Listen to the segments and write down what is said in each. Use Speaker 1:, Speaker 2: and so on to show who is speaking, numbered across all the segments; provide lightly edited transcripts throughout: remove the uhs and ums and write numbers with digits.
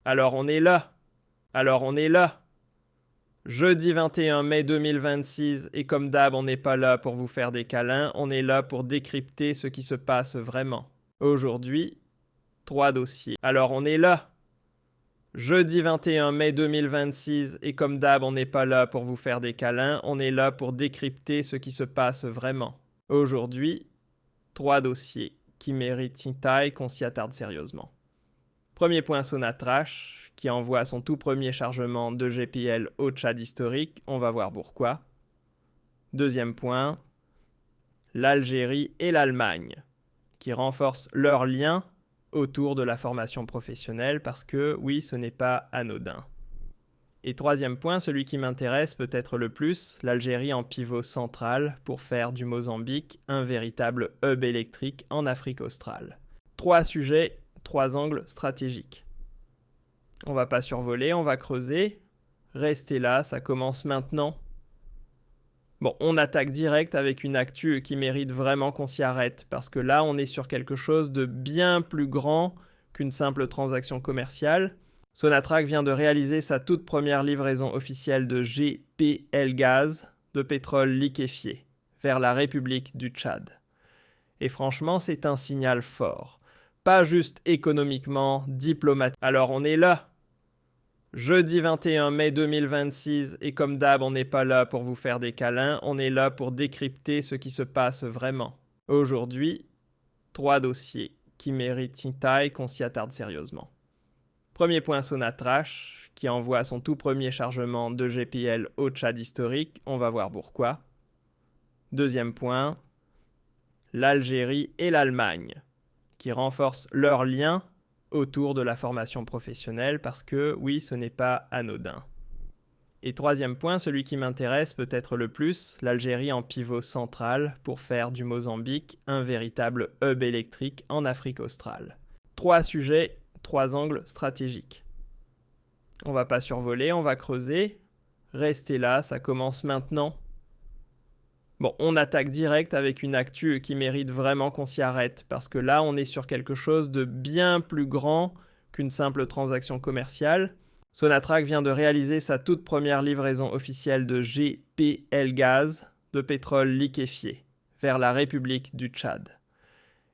Speaker 1: Alors on est là. Alors on est là. Jeudi 21 mai 2026, et comme d'hab, on n'est pas là pour vous faire des câlins, on est là pour décrypter ce qui se passe vraiment. Aujourd'hui, 3 dossiers. Alors on est là. Jeudi 21 mai 2026, et comme d'hab, on n'est pas là pour vous faire des câlins, on est là pour décrypter ce qui se passe vraiment. Aujourd'hui, 3 dossiers qui méritent une taille qu'on s'y attarde sérieusement. Premier point, Sonatrach, qui envoie son tout premier chargement de GPL au Tchad historique, on va voir pourquoi. Deuxième point, l'Algérie et l'Allemagne, qui renforcent leurs liens autour de la formation professionnelle parce que, oui, ce n'est pas anodin. Et troisième point, celui qui m'intéresse peut-être le plus, l'Algérie en pivot central pour faire du Mozambique un véritable hub électrique en Afrique australe. 3 sujets, 3 angles stratégiques. On va pas survoler, on va creuser. Restez là, ça commence maintenant. Bon, on attaque direct avec une actu qui mérite vraiment qu'on s'y arrête, parce que là, on est sur quelque chose de bien plus grand qu'une simple transaction commerciale. Sonatrach vient de réaliser sa toute première livraison officielle de GPL Gaz, de pétrole liquéfié, vers la République du Tchad. Et franchement, c'est un signal fort. Pas juste économiquement, diplomatiquement. Alors on est là. Jeudi 21 mai 2026, et comme d'hab, on n'est pas là pour vous faire des câlins, on est là pour décrypter ce qui se passe vraiment. Aujourd'hui, 3 dossiers qui méritent une taille qu'on s'y attarde sérieusement. Premier point, Sonatrach, qui envoie son tout premier chargement de GPL au Tchad historique, on va voir pourquoi. Deuxième point, l'Algérie et l'Allemagne, qui renforcent leurs liens autour de la formation professionnelle parce que, oui, ce n'est pas anodin. Et troisième point, celui qui m'intéresse peut-être le plus, l'Algérie en pivot central pour faire du Mozambique un véritable hub électrique en Afrique australe. 3 sujets, 3 angles stratégiques. On va pas survoler, on va creuser. Restez là, ça commence maintenant. Bon, on attaque direct avec une actu qui mérite vraiment qu'on s'y arrête, parce que là, on est sur quelque chose de bien plus grand qu'une simple transaction commerciale. Sonatrach vient de réaliser sa toute première livraison officielle de GPL Gaz, de pétrole liquéfié, vers la République du Tchad.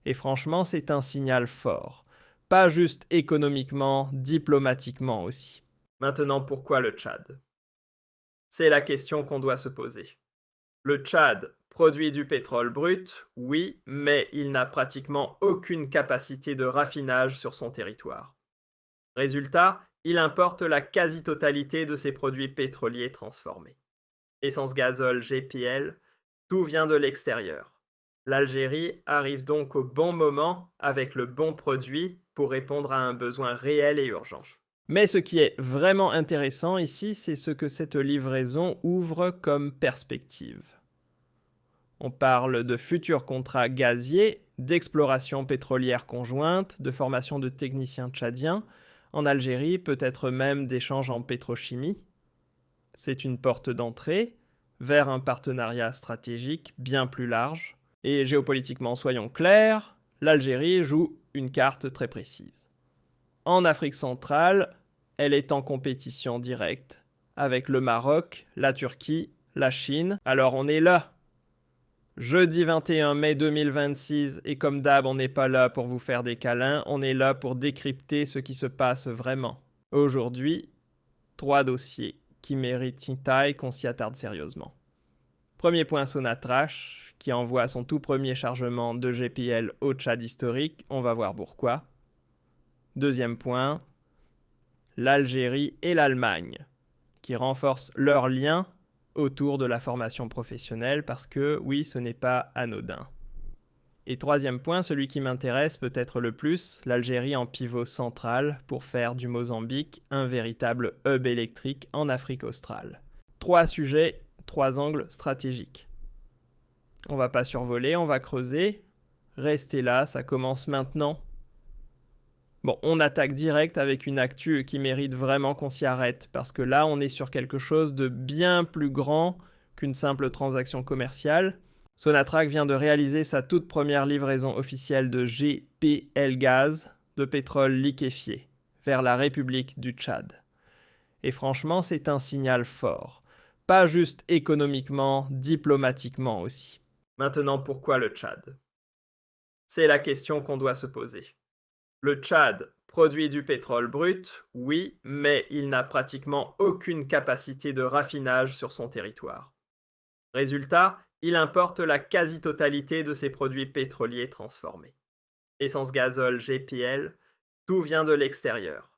Speaker 1: Et franchement, c'est un signal fort. Pas juste économiquement, diplomatiquement aussi. Maintenant, pourquoi le Tchad ? C'est la question qu'on doit se poser. Le Tchad produit du pétrole brut, oui, mais il n'a pratiquement aucune capacité de raffinage sur son territoire. Résultat, il importe la quasi-totalité de ses produits pétroliers transformés. Essence gazole GPL, tout vient de l'extérieur. L'Algérie arrive donc au bon moment avec le bon produit pour répondre à un besoin réel et urgent. Mais ce qui est vraiment intéressant ici, c'est ce que cette livraison ouvre comme perspective. On parle de futurs contrats gaziers, d'exploration pétrolière conjointe, de formation de techniciens tchadiens, en Algérie, peut-être même d'échanges en pétrochimie. C'est une porte d'entrée vers un partenariat stratégique bien plus large. Et géopolitiquement, soyons clairs, l'Algérie joue une carte très précise. En Afrique centrale, elle est en compétition directe avec le Maroc, la Turquie, la Chine. Alors on est là. Jeudi 21 mai 2026, et comme d'hab, on n'est pas là pour vous faire des câlins, on est là pour décrypter ce qui se passe vraiment. Aujourd'hui, 3 dossiers qui méritent une taille qu'on s'y attarde sérieusement. Premier point, Sonatrach, qui envoie son tout premier chargement de GPL au Tchad historique, on va voir pourquoi. Deuxième point, l'Algérie et l'Allemagne, qui renforcent leurs liens autour de la formation professionnelle parce que, oui, ce n'est pas anodin. Et troisième point, celui qui m'intéresse peut-être le plus, l'Algérie en pivot central pour faire du Mozambique un véritable hub électrique en Afrique australe. 3 sujets, 3 angles stratégiques. On va pas survoler, on va creuser. Restez là, ça commence maintenant. Bon, on attaque direct avec une actu qui mérite vraiment qu'on s'y arrête, parce que là, on est sur quelque chose de bien plus grand qu'une simple transaction commerciale. Sonatrach vient de réaliser sa toute première livraison officielle de GPL Gaz, de pétrole liquéfié, vers la République du Tchad. Et franchement, c'est un signal fort. Pas juste économiquement, diplomatiquement aussi. Maintenant, pourquoi le Tchad? C'est la question qu'on doit se poser. Le Tchad produit du pétrole brut, oui, mais il n'a pratiquement aucune capacité de raffinage sur son territoire. Résultat, il importe la quasi-totalité de ses produits pétroliers transformés. Essence gazole GPL, tout vient de l'extérieur.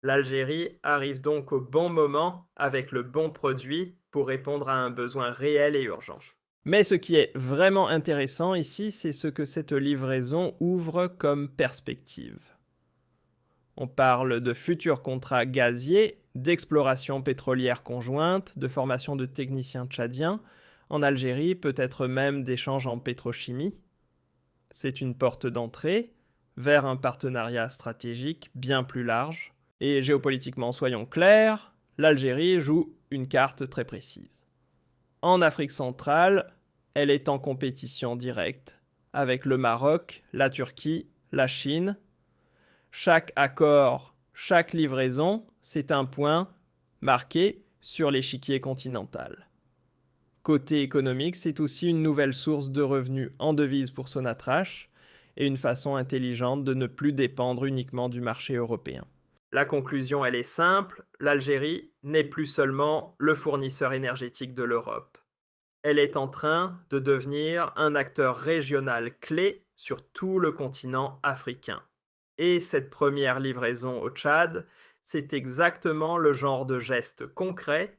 Speaker 1: L'Algérie arrive donc au bon moment avec le bon produit pour répondre à un besoin réel et urgent. Mais ce qui est vraiment intéressant ici, c'est ce que cette livraison ouvre comme perspective. On parle de futurs contrats gaziers, d'exploration pétrolière conjointe, de formation de techniciens tchadiens, en Algérie, peut-être même d'échanges en pétrochimie. C'est une porte d'entrée vers un partenariat stratégique bien plus large. Et géopolitiquement, soyons clairs, l'Algérie joue une carte très précise. En Afrique centrale, elle est en compétition directe avec le Maroc, la Turquie, la Chine. Chaque accord, chaque livraison, c'est un point marqué sur l'échiquier continental. Côté économique, c'est aussi une nouvelle source de revenus en devises pour Sonatrach et une façon intelligente de ne plus dépendre uniquement du marché européen. La conclusion, elle est simple, l'Algérie n'est plus seulement le fournisseur énergétique de l'Europe. Elle est en train de devenir un acteur régional clé sur tout le continent africain. Et cette première livraison au Tchad, c'est exactement le genre de geste concret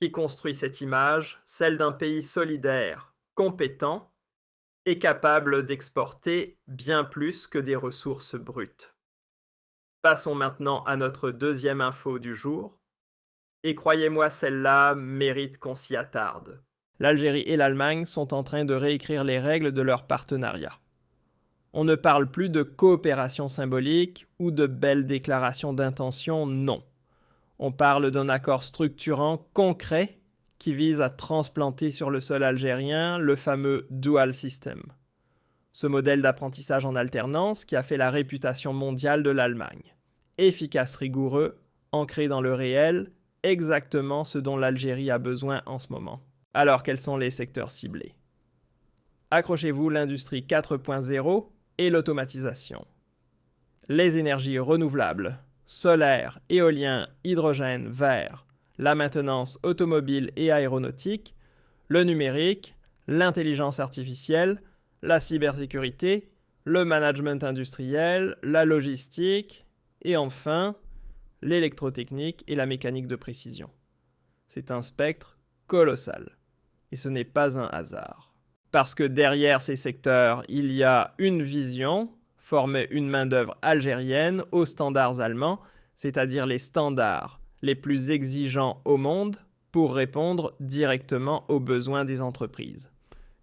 Speaker 1: qui construit cette image, celle d'un pays solidaire, compétent et capable d'exporter bien plus que des ressources brutes. Passons maintenant à notre deuxième info du jour. Et croyez-moi, celle-là mérite qu'on s'y attarde. L'Algérie et l'Allemagne sont en train de réécrire les règles de leur partenariat. On ne parle plus de coopération symbolique ou de belles déclarations d'intention, non. On parle d'un accord structurant concret qui vise à transplanter sur le sol algérien le fameux Dual System. Ce modèle d'apprentissage en alternance qui a fait la réputation mondiale de l'Allemagne. Efficace, rigoureux, ancré dans le réel, exactement ce dont l'Algérie a besoin en ce moment. Alors, quels sont les secteurs ciblés? Accrochez-vous, l'industrie 4.0 et l'automatisation. Les énergies renouvelables, solaire, éolien, hydrogène, vert, la maintenance automobile et aéronautique, le numérique, l'intelligence artificielle, la cybersécurité, le management industriel, la logistique et enfin l'électrotechnique et la mécanique de précision. C'est un spectre colossal. Et ce n'est pas un hasard. Parce que derrière ces secteurs, il y a une vision, former une main-d'œuvre algérienne aux standards allemands, c'est-à-dire les standards les plus exigeants au monde pour répondre directement aux besoins des entreprises.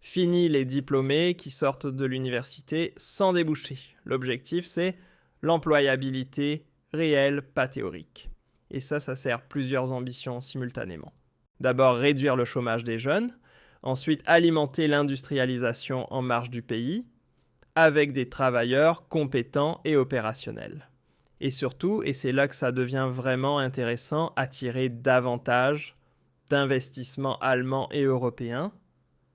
Speaker 1: Fini les diplômés qui sortent de l'université sans débouché. L'objectif, c'est l'employabilité réelle, pas théorique. Et ça sert plusieurs ambitions simultanément. D'abord, réduire le chômage des jeunes. Ensuite, alimenter l'industrialisation en marge du pays avec des travailleurs compétents et opérationnels. Et surtout, et c'est là que ça devient vraiment intéressant, attirer davantage d'investissements allemands et européens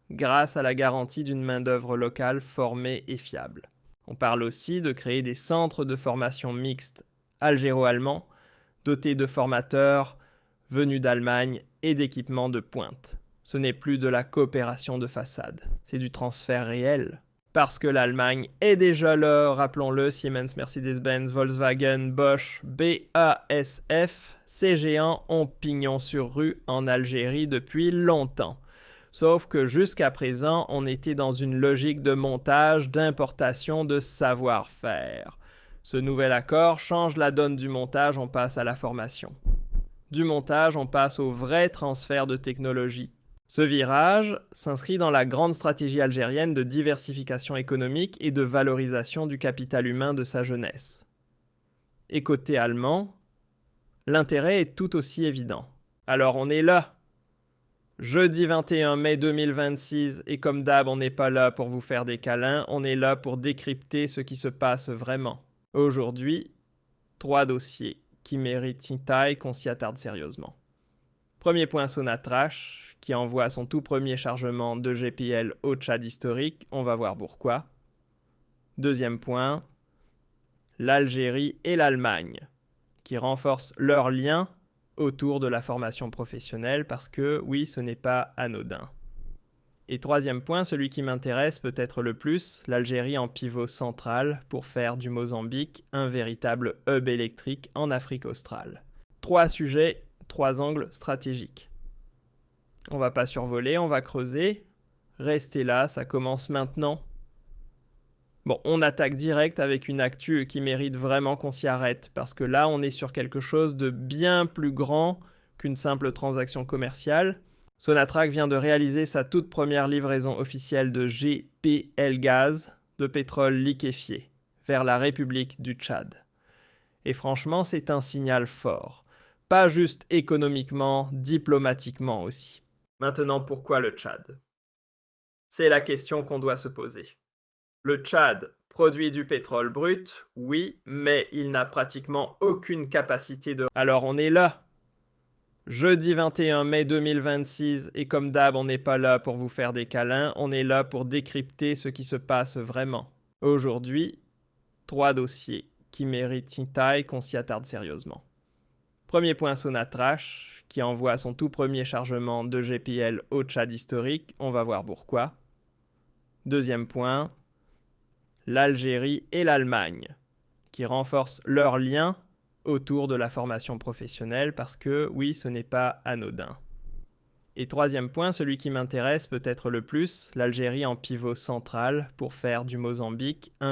Speaker 1: grâce à la garantie d'une main-d'œuvre locale formée et fiable. On parle aussi de créer des centres de formation mixtes algéro-allemands dotés de formateurs venus d'Allemagne et d'équipements de pointe. Ce n'est plus de la coopération de façade, c'est du transfert réel. Parce que l'Allemagne est déjà là, rappelons-le, Siemens, Mercedes-Benz, Volkswagen, Bosch, BASF, ces géants ont pignon sur rue en Algérie depuis longtemps. Sauf que jusqu'à présent, on était dans une logique de montage, d'importation de savoir-faire. Ce nouvel accord change la donne du montage, on passe à la formation. Du montage, on passe au vrai transfert de technologie. Ce virage s'inscrit dans la grande stratégie algérienne de diversification économique et de valorisation du capital humain de sa jeunesse. Et côté allemand, l'intérêt est tout aussi évident. Alors on est là. Jeudi 21 mai 2026, et comme d'hab, on n'est pas là pour vous faire des câlins, on est là pour décrypter ce qui se passe vraiment. Aujourd'hui, 3 dossiers qui méritent une taille qu'on s'y attarde sérieusement. Premier point, Sonatrach, qui envoie son tout premier chargement de GPL au Tchad historique, on va voir pourquoi. Deuxième point, l'Algérie et l'Allemagne, qui renforcent leurs liens autour de la formation professionnelle parce que, oui, ce n'est pas anodin. Et troisième point, celui qui m'intéresse peut-être le plus, l'Algérie en pivot central pour faire du Mozambique un véritable hub électrique en Afrique australe. 3 sujets, 3 angles stratégiques. On va pas survoler, on va creuser. Restez là, ça commence maintenant. Bon, on attaque direct avec une actu qui mérite vraiment qu'on s'y arrête, parce que là, on est sur quelque chose de bien plus grand qu'une simple transaction commerciale. Sonatrach vient de réaliser sa toute première livraison officielle de GPL gaz, de pétrole liquéfié, vers la République du Tchad. Et franchement, c'est un signal fort. Pas juste économiquement, diplomatiquement aussi. Maintenant, pourquoi le Tchad ? C'est la question qu'on doit se poser. Le Tchad produit du pétrole brut, oui, mais il n'a pratiquement aucune capacité de... Alors on est là. Jeudi 21 mai 2026, et comme d'hab, on n'est pas là pour vous faire des câlins, on est là pour décrypter ce qui se passe vraiment. Aujourd'hui, 3 dossiers qui méritent une taille qu'on s'y attarde sérieusement. Premier point, Sonatrach, qui envoie son tout premier chargement de GPL au Tchad historique, on va voir pourquoi. Deuxième point, l'Algérie et l'Allemagne, qui renforcent leurs liens autour de la formation professionnelle parce que, oui, ce n'est pas anodin. Et troisième point, celui qui m'intéresse peut-être le plus, l'Algérie en pivot central pour faire du Mozambique un